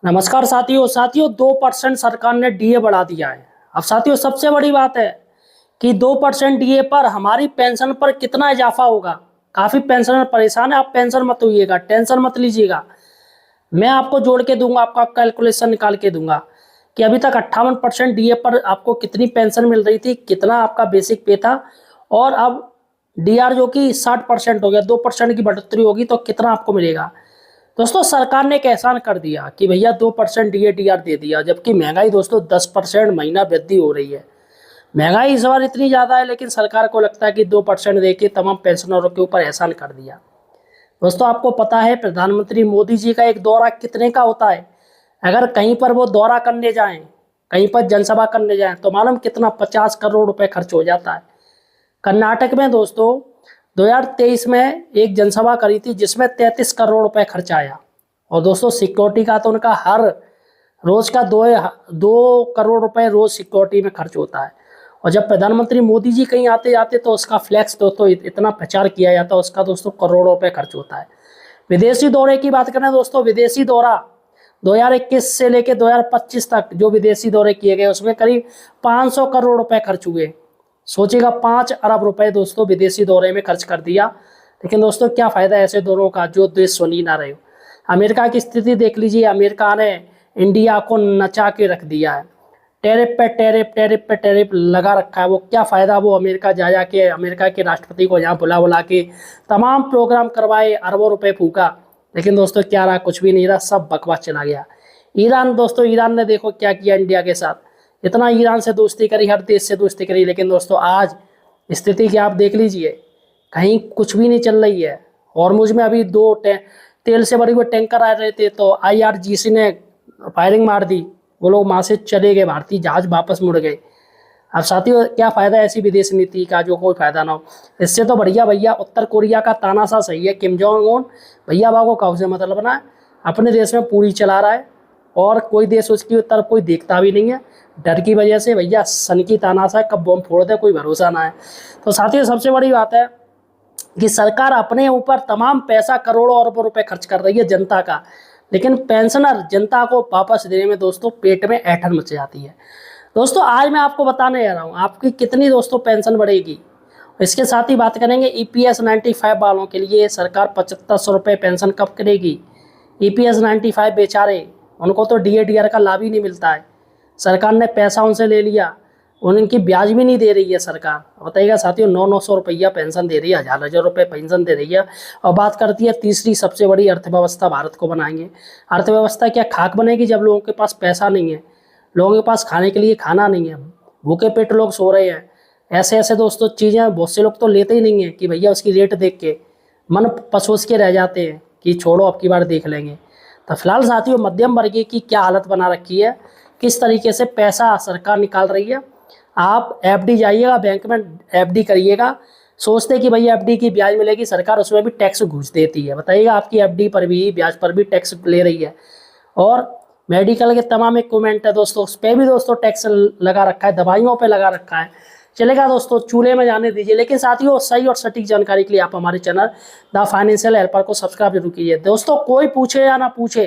नमस्कार साथियों। 2% सरकार ने डीए बढ़ा दिया है। अब साथियों सबसे बड़ी बात है कि 2% डीए पर हमारी पेंशन पर कितना इजाफा होगा। काफी पेंशनर परेशान है। आप पेंशन मत होइएगा, टेंशन मत लीजिएगा। मैं आपको जोड़ के दूंगा, आपका कैलकुलेशन निकाल के दूंगा कि अभी तक 58% डीए पर आपको कितनी पेंशन मिल रही थी, कितना आपका बेसिक पे था, और अब डीआर जो कि 60% हो गया, 2% की बढ़ोतरी होगी तो कितना आपको मिलेगा। दोस्तों सरकार ने एक एहसान कर दिया कि भैया 2% डीए डीआर दे दिया, जबकि महंगाई दोस्तों 10% महीना वृद्धि हो रही है। महंगाई इस बार इतनी ज़्यादा है, लेकिन सरकार को लगता है कि 2% दे के तमाम पेंशनरों के ऊपर एहसान कर दिया। दोस्तों आपको पता है प्रधानमंत्री मोदी जी का एक दौरा कितने का होता है। अगर कहीं पर वो दौरा करने जाएं, कहीं पर जनसभा करने जाएं, तो मालूम कितना 50 करोड़ रुपए खर्च हो जाता है। कर्नाटक में दोस्तों 2023 में एक जनसभा करी थी जिसमें 33 करोड़ रुपए खर्च आया। और दोस्तों सिक्योरिटी का तो उनका हर रोज का 2 करोड़ रुपए रोज सिक्योरिटी में खर्च होता है। और जब प्रधानमंत्री मोदी जी कहीं आते जाते तो उसका फ्लैक्स दोस्तों इतना प्रचार किया जाता है, उसका दोस्तों करोड़ों रुपए खर्च होता है। विदेशी दौरे की बात करें दोस्तों, विदेशी दौरा 2021 से लेकर 2025 तक जो विदेशी दौरे किए गए उसमें करीब 500 करोड़ रुपए खर्च हुए। सोचिएगा 5 अरब रुपए दोस्तों विदेशी दौरे में खर्च कर दिया। लेकिन दोस्तों क्या फायदा ऐसे दौरों का जो देश सुनी ना रहे हो। अमेरिका की स्थिति देख लीजिए, अमेरिका ने इंडिया को नचा के रख दिया है। टैरिफ पे टैरिफ, टैरिफ पे टैरिफ लगा रखा है। वो क्या फ़ायदा, वो अमेरिका जा जा के अमेरिका के राष्ट्रपति को यहाँ बुला बुला के तमाम प्रोग्राम करवाए, अरबों रुपए फूका। लेकिन दोस्तों क्या रहा, कुछ भी नहीं रहा, सब बकवास चला गया। ईरान दोस्तों, ईरान ने देखो क्या किया इंडिया के साथ। इतना ईरान से दोस्ती करी, हर देश से दोस्ती करी, लेकिन दोस्तों आज स्थिति की आप देख लीजिए, कहीं कुछ भी नहीं चल रही है। हॉर्मुज में अभी तेल से भरे हुए टैंकर आ रहे थे तो आईआरजीसी ने फायरिंग मार दी, वो लोग वहाँ से चले गए, भारतीय जहाज वापस मुड़ गए। अब साथियों क्या फ़ायदा ऐसी विदेश नीति का जो कोई फ़ायदा ना हो। इससे तो बढ़िया भैया उत्तर कोरिया का तानाशाह सही है, किम जोंग उन। भैया बाबू का उसे मतलब ना, अपने देश में पूरी चला रहा है और कोई देश उसकी तरफ कोई देखता भी नहीं है। डर की वजह से भैया सन की तानाशाह कब बम फोड़ दे कोई भरोसा ना है। तो साथियों सबसे बड़ी बात है कि सरकार अपने ऊपर तमाम पैसा करोड़ों अरबों रुपए खर्च कर रही है जनता का, लेकिन पेंशनर जनता को वापस देने में दोस्तों पेट में ऐंठन मच जाती है। दोस्तों आज मैं आपको बताने जा रहा हूँ आपकी कितनी दोस्तों पेंशन बढ़ेगी। इसके साथ ही बात करेंगे ईपीएस 95 वालों के लिए सरकार 7500 रुपये पेंशन कब करेगी। ईपीएस 95 बेचारे, उनको तो डीए डीआर का लाभ ही नहीं मिलता है। सरकार ने पैसा उनसे ले लिया, उनकी ब्याज भी नहीं दे रही है सरकार। बताइएगा साथियों, 900 रुपया पेंशन दे रही है, हज़ार हज़ार रुपये पेंशन दे रही है। और बात करती है तीसरी सबसे बड़ी अर्थव्यवस्था भारत को बनाएंगे। अर्थव्यवस्था क्या खाक बनेगी जब लोगों के पास पैसा नहीं है, लोगों के पास खाने के लिए खाना नहीं है, भूखे पेट लोग सो रहे हैं। ऐसे ऐसे दोस्तों चीज़ें बहुत से लोग तो लेते ही नहीं है कि भैया उसकी रेट देख के मन पसोस के रह जाते हैं कि छोड़ो अब की बार देख लेंगे। तो फिलहाल साथियों मध्यम वर्गीय की क्या हालत बना रखी है, किस तरीके से पैसा सरकार निकाल रही है। आप एफडी जाइएगा, बैंक में एफडी करिएगा, सोचते कि भैया एफडी की ब्याज मिलेगी, सरकार उसमें भी टैक्स घूस देती है। बताइएगा आपकी एफडी पर भी ब्याज पर भी टैक्स ले रही है। और मेडिकल के तमाम इक्विपमेंट है दोस्तों, उस पर भी दोस्तों टैक्स लगा रखा है, दवाइयों पे लगा रखा है। चलेगा दोस्तों, चूल्हे में जाने दीजिए। लेकिन साथियों सही और सटीक जानकारी के लिए आप हमारे चैनल द फाइनेंशियल हेल्पर को सब्सक्राइब जरूर कीजिए। दोस्तों कोई पूछे या ना पूछे,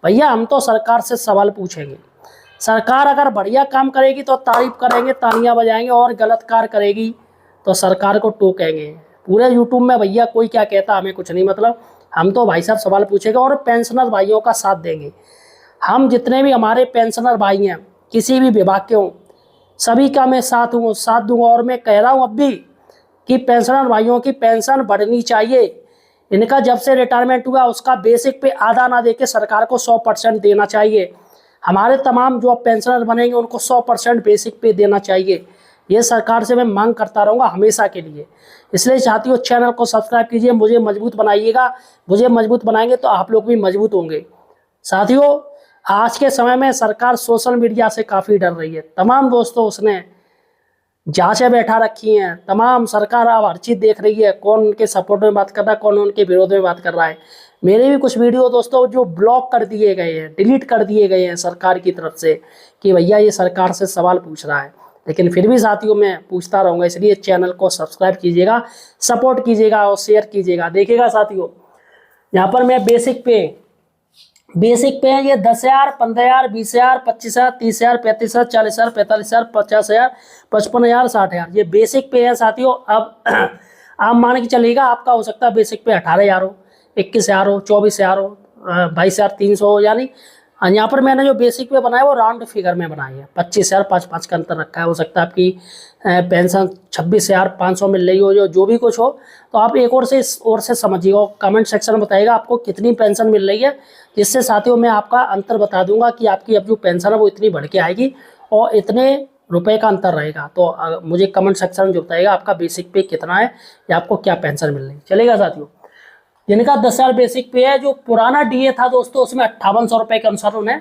भैया हम तो सरकार से सवाल पूछेंगे। सरकार अगर बढ़िया काम करेगी तो तारीफ करेंगे, तालियां बजाएंगे, और गलत कार्य करेगी तो सरकार को टोकेंगे। पूरे यूट्यूब में भैया कोई क्या कहता हमें कुछ नहीं मतलब, हम तो भाई साहब सवाल पूछेंगे और पेंशनर भाइयों का साथ देंगे। हम जितने भी हमारे पेंशनर भाई हैं किसी भी विभाग के हों, सभी का मैं साथ दूंगा। और मैं कह रहा हूँ अब भी कि पेंशनर भाइयों की पेंशन बढ़नी चाहिए। इनका जब से रिटायरमेंट हुआ उसका बेसिक पे आधा ना देके सरकार को 100% देना चाहिए। हमारे तमाम जो पेंशनर बनेंगे उनको 100% बेसिक पे देना चाहिए। ये सरकार से मैं मांग करता रहूँगा हमेशा के लिए। इसलिए साथियों चैनल को सब्सक्राइब कीजिए, मुझे मजबूत बनाइएगा। मुझे मजबूत बनाएंगे तो आप लोग भी मजबूत होंगे। साथियों आज के समय में सरकार सोशल मीडिया से काफ़ी डर रही है। तमाम दोस्तों उसने जांचें बैठा रखी हैं, तमाम सरकार अब हर चीज़ देख रही है, कौन उनके सपोर्ट में बात कर रहा है, कौन उनके विरोध में बात कर रहा है। मेरे भी कुछ वीडियो दोस्तों जो ब्लॉक कर दिए गए हैं, डिलीट कर दिए गए हैं सरकार की तरफ से कि भैया ये सरकार से सवाल पूछ रहा है। लेकिन फिर भी साथियों मैं पूछता रहूँगा, इसलिए चैनल को सब्सक्राइब कीजिएगा, सपोर्ट कीजिएगा और शेयर कीजिएगा। देखिएगा साथियों यहाँ पर मैं बेसिक पे बेसिक पे है ये 10,000, 15,000, 20,000, 25,000, 30,000, 35,000, 40,000, 45,000, 50,000, 55,000, 60,000, ये बेसिक पे है साथियों। अब आप मान के चलिएगा आपका हो सकता है बेसिक पे 18,000 हो, 21,000 हो, 24,000 हो, 22,300 हो, यानी यहाँ पर मैंने जो बेसिक पे बनाया वो राउंड फिगर में बनाई है। 25,000 5 का अंतर रखा है। हो सकता है आपकी पेंशन 26,500 मिल रही हो, जो भी कुछ हो, तो आप एक और से इस और से समझिएगा, कमेंट सेक्शन में बताइएगा आपको कितनी पेंशन मिल रही है, जिससे साथियों मैं आपका अंतर बता दूंगा कि आपकी अब जो पेंशन है वो इतनी बढ़ के आएगी और इतने रुपए का अंतर रहेगा। तो मुझे कमेंट सेक्शन में जो बताइएगा आपका बेसिक पे कितना है या आपको क्या पेंशन मिल रही है। चलेगा साथियों, जिनका 10,000 बेसिक पे है, जो पुराना डीए था दोस्तों उसमें 5800 रुपये के अनुसार उन्हें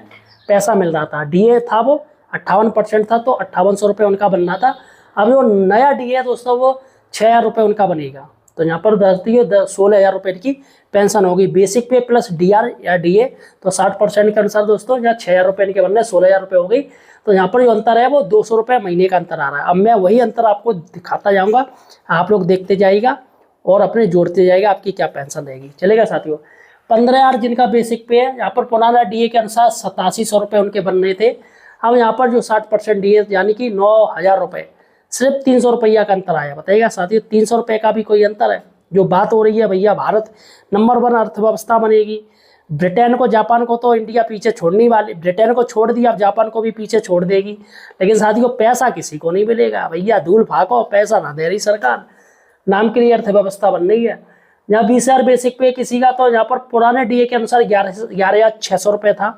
पैसा मिल रहा था। डीए था वो 58% था, तो 5800 रुपये उनका बनना था। अब जो नया डीए है दोस्तों वो 6,000 रुपये उनका बनेगा। तो यहाँ पर दस दिए 16,000 रुपये की पेंशन होगी बेसिक पे प्लस डीआर या डीए। तो 60% के अनुसार दोस्तों यहाँ 6,000 रुपये इनके बनने 16,000 रुपये हो गई। तो यहाँ पर जो अंतर है वो 200 रुपये महीने का अंतर आ रहा है। अब मैं वही अंतर आपको दिखाता जाऊँगा, आप लोग देखते जाइएगा और अपने जोड़ते जाएगा आपकी क्या पेंशन रहेगी। चलेगा साथियों, 15,000 जिनका बेसिक पे है, यहाँ पर पुराना डीए के अनुसार 8700 रुपये उनके बन रहे थे। अब यहाँ पर जो 60% डीए यानी कि 9,000 रुपये, सिर्फ 300 रुपया का अंतर आया। बताइएगा साथियों, 300 रुपये का भी कोई अंतर है? जो बात हो रही है भैया, भारत नंबर 1 अर्थव्यवस्था बनेगी। ब्रिटेन को जापान को तो इंडिया पीछे छोड़ने वाली, ब्रिटेन को छोड़ दिया, अब जापान को भी पीछे छोड़ देगी। लेकिन साथियों पैसा किसी को नहीं मिलेगा भैया, धूल फाको, पैसा ना दे रही सरकार, नाम के लिए अर्थव्यवस्था बन रही है। यहाँ 20,000 बेसिक पे किसी का, तो यहाँ पर पुराने डीए के अनुसार 11,600 रुपये था।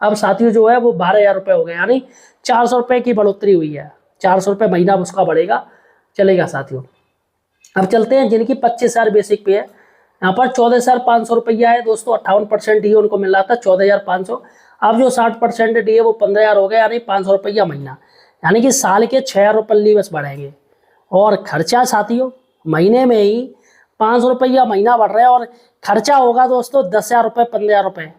अब साथियों जो है वो 12,000 रुपये हो गए, यानी 400 रुपये की बढ़ोतरी हुई है। 400 रुपये महीना उसका बढ़ेगा। चलेगा साथियों, अब चलते हैं जिनकी 25,000 बेसिक पे है। यहाँ पर 14,500 रुपया है दोस्तों, 58% डीए उनको मिल रहा था 14,500। अब जो 60% डीए वो 15,000 हो गया, यानी 500 रुपया महीना, यानी कि साल के 6,000 रुपये बस बढ़ेंगे। और खर्चा साथियों महीने में ही 500 रुपया महीना बढ़ रहा है, और खर्चा होगा दोस्तों 10,000 रुपये 15,000 रुपये,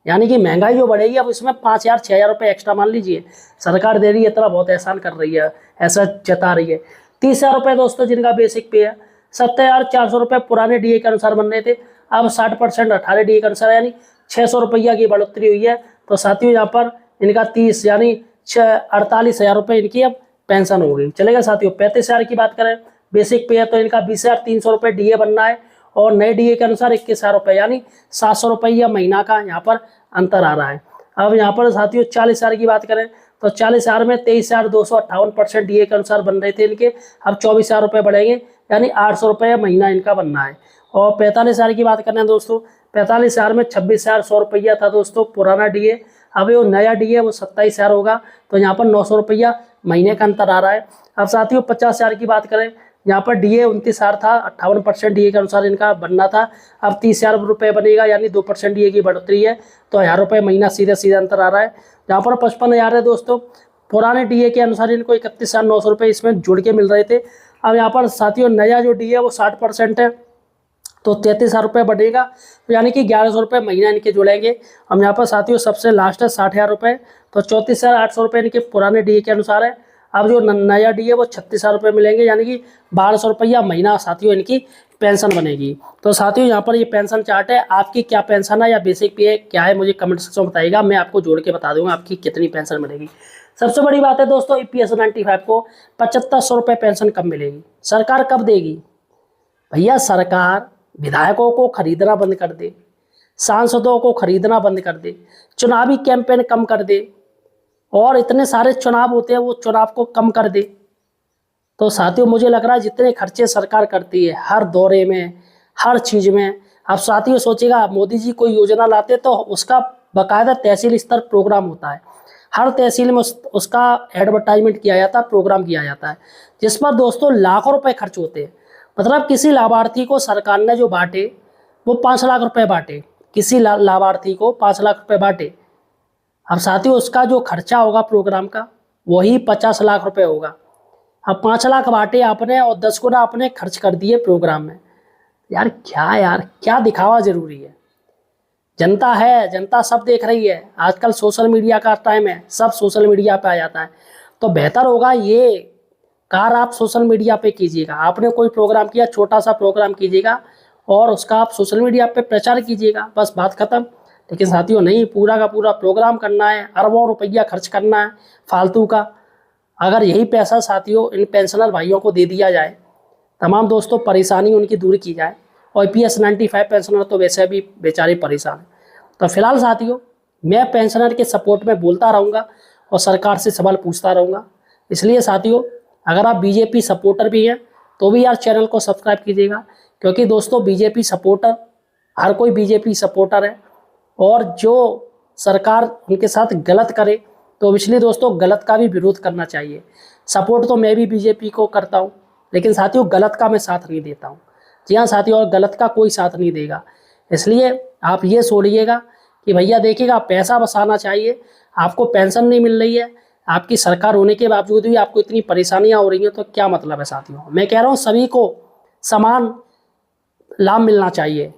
यानी कि महंगाई जो बढ़ेगी अब इसमें 5,000 6,000 रुपये एक्स्ट्रा मान लीजिए सरकार दे रही है, इतना बहुत एहसान कर रही है, ऐसा जता रही है। 30,000 रुपये दोस्तों जिनका बेसिक पे है, 7,400 रुपये पुराने डीए के अनुसार बन रहे थे, अब 60% 18 डीए के अनुसार, यानी 600 रुपया की बढ़ोतरी हुई है। तो साथियों यहाँ पर इनका 30 यानी 48,000 रुपये इनकी अब पेंशन हो गई। चलेगा साथियों, 35,000 की बात करें बेसिक पे है, तो इनका 20,300 रुपये डीए बनना है, और नए डीए के अनुसार 21,000 रुपये, यानी 700 रुपया महीना का यहाँ पर अंतर आ रहा है। अब यहाँ पर साथियों 40,000 की बात करें, तो 40,000 में 23,258% डीए के अनुसार बन रहे थे इनके, अब 24,000 रुपये बढ़ेंगे, यानी 800 रुपये महीना इनका बनना है। और 45,000 की बात करें दोस्तों, 45,000 में 26,100 रुपया था दोस्तों पुराना डीए, अब वो नया डीए वो 27,000 होगा, तो यहाँ पर 900 रुपया महीने का अंतर आ रहा है। अब साथियों 50,000 की बात करें, यहाँ पर डीए 29,000 था, 58% डीए के अनुसार इनका बनना था, अब 30,000 रुपये बनेगा, यानी 2% डीए की बढ़ोतरी है, तो 1,000 रुपये महीना सीधे सीधे अंतर आ रहा है। यहाँ पर 55,000 है दोस्तों, पुराने डीए के अनुसार इनको 31,900 रुपये इसमें जुड़ के मिल रहे थे। अब यहाँ पर साथियों नया जो डीए है वो 60% है, तो 33,000 रुपये बढ़ेगा, तो यानी कि 1,100 रुपये महीना इनके जुड़ेंगे। हम यहाँ पर साथियों सबसे लास्ट है 60,000 रुपये, तो 34,800 रुपये इनके पुराने डीए के अनुसार है। अब जो नया डीए वो 36,000 रुपये मिलेंगे, यानी कि 1,200 रुपया महीना साथियों इनकी पेंशन बनेगी। तो साथियों यहाँ पर ये पेंशन चार्ट है, आपकी क्या पेंशन है या बेसिक पे क्या है मुझे कमेंट सेक्शन में बताइएगा, मैं आपको जोड़ के बता दूंगा आपकी कितनी पेंशन मिलेगी। सबसे बड़ी बात है दोस्तों, EPS 95 को 7,500 रुपये पेंशन कब मिलेगी, सरकार कब देगी? भैया सरकार विधायकों को खरीदना बंद कर दे, सांसदों को खरीदना बंद कर दे, चुनावी कैंपेन कम कर दे, और इतने सारे चुनाव होते हैं वो चुनाव को कम कर दे। तो साथियों मुझे लग रहा है जितने खर्चे सरकार करती है हर दौरे में, हर चीज़ में, अब साथियों सोचिएगा मोदी जी कोई योजना लाते तो उसका बाकायदा तहसील स्तर प्रोग्राम होता है, हर तहसील में उसका एडवर्टाइजमेंट किया जाता है, प्रोग्राम किया जाता है, जिस पर दोस्तों लाखों रुपए खर्च होते हैं। मतलब किसी लाभार्थी को सरकार ने जो बांटे वो 5 लाख रुपए बांटे, किसी लाभार्थी को 5 लाख रुपए बांटे। अब साथियों उसका जो खर्चा होगा प्रोग्राम का वही 50 लाख रुपए होगा। अब 5 लाख बांटे आपने और 10 गुना आपने खर्च कर दिए प्रोग्राम में। यार क्या दिखावा जरूरी है? जनता है, जनता सब देख रही है, आजकल सोशल मीडिया का टाइम है, सब सोशल मीडिया पे आ जाता है। तो बेहतर होगा ये कार आप सोशल मीडिया पे कीजिएगा, आपने कोई प्रोग्राम किया छोटा सा प्रोग्राम कीजिएगा और उसका आप सोशल मीडिया पे प्रचार कीजिएगा, बस बात खत्म। लेकिन साथियों नहीं, पूरा का पूरा प्रोग्राम करना है, अरबों रुपया खर्च करना है फालतू का। अगर यही पैसा साथियों इन पेंशनर भाइयों को दे दिया जाए, तमाम दोस्तों परेशानी उनकी दूर की जाए, और PS 95 पेंशनर तो वैसे भी बेचारे परेशान हैं। तो फिलहाल साथियों मैं पेंशनर के सपोर्ट में बोलता रहूँगा और सरकार से सवाल पूछता रहूँगा। इसलिए साथियों अगर आप बीजेपी सपोर्टर भी हैं तो भी यार चैनल को सब्सक्राइब कीजिएगा, क्योंकि दोस्तों बीजेपी सपोर्टर, हर कोई बीजेपी सपोर्टर है, और जो सरकार उनके साथ गलत करे तो इसलिए दोस्तों गलत का भी विरोध करना चाहिए। सपोर्ट तो मैं भी बीजेपी को करता हूँ, लेकिन साथियों गलत का मैं साथ नहीं देता हूँ। जी हाँ साथियों, और गलत का कोई साथ नहीं देगा। इसलिए आप ये सोचिएगा कि भैया देखिएगा पैसा बचाना चाहिए, आपको पेंशन नहीं मिल रही है, आपकी सरकार होने के बावजूद भी आपको इतनी परेशानियां हो रही हैं, तो क्या मतलब है साथियों। मैं कह रहा हूँ सभी को समान लाभ मिलना चाहिए,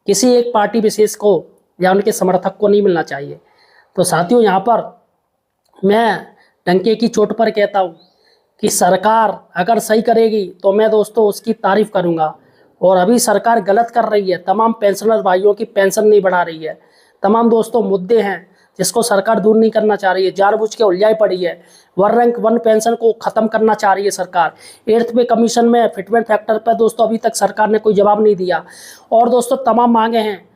किसी एक पार्टी विशेष को या उनके समर्थक को नहीं मिलना चाहिए। तो साथियों यहाँ पर मैं डंके की चोट पर कहता हूँ कि सरकार अगर सही करेगी तो मैं दोस्तों उसकी तारीफ करूँगा, और अभी सरकार गलत कर रही है, तमाम पेंशनर भाइयों की पेंशन नहीं बढ़ा रही है, तमाम दोस्तों मुद्दे हैं जिसको सरकार दूर नहीं करना चाह रही है, जानबूझ के उलझाई पड़ी है। 1 रैंक 1 पेंशन को ख़त्म करना चाह रही है सरकार। 8th पे कमीशन में फिटमेंट फैक्टर पर दोस्तों अभी तक सरकार ने कोई जवाब नहीं दिया, और दोस्तों तमाम मांगे हैं।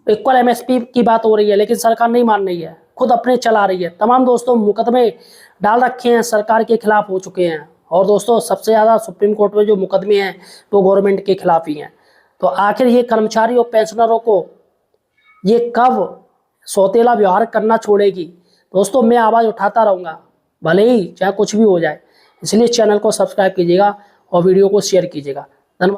इक्वल MSP की बात हो रही है, लेकिन सरकार नहीं मान रही है, खुद अपने चला रही है। तमाम दोस्तों मुकदमे डाल रखे हैं, सरकार के खिलाफ हो चुके हैं, और दोस्तों सबसे ज़्यादा सुप्रीम कोर्ट में जो मुकदमे हैं वो गवर्नमेंट के खिलाफ ही हैं। तो आखिर ये कर्मचारी और पेंशनरों को ये कब सौतेला व्यवहार करना छोड़ेगी। दोस्तों मैं आवाज़ उठाता रहूँगा, भले ही चाहे कुछ भी हो जाए। इसलिए चैनल को सब्सक्राइब कीजिएगा और वीडियो को शेयर कीजिएगा।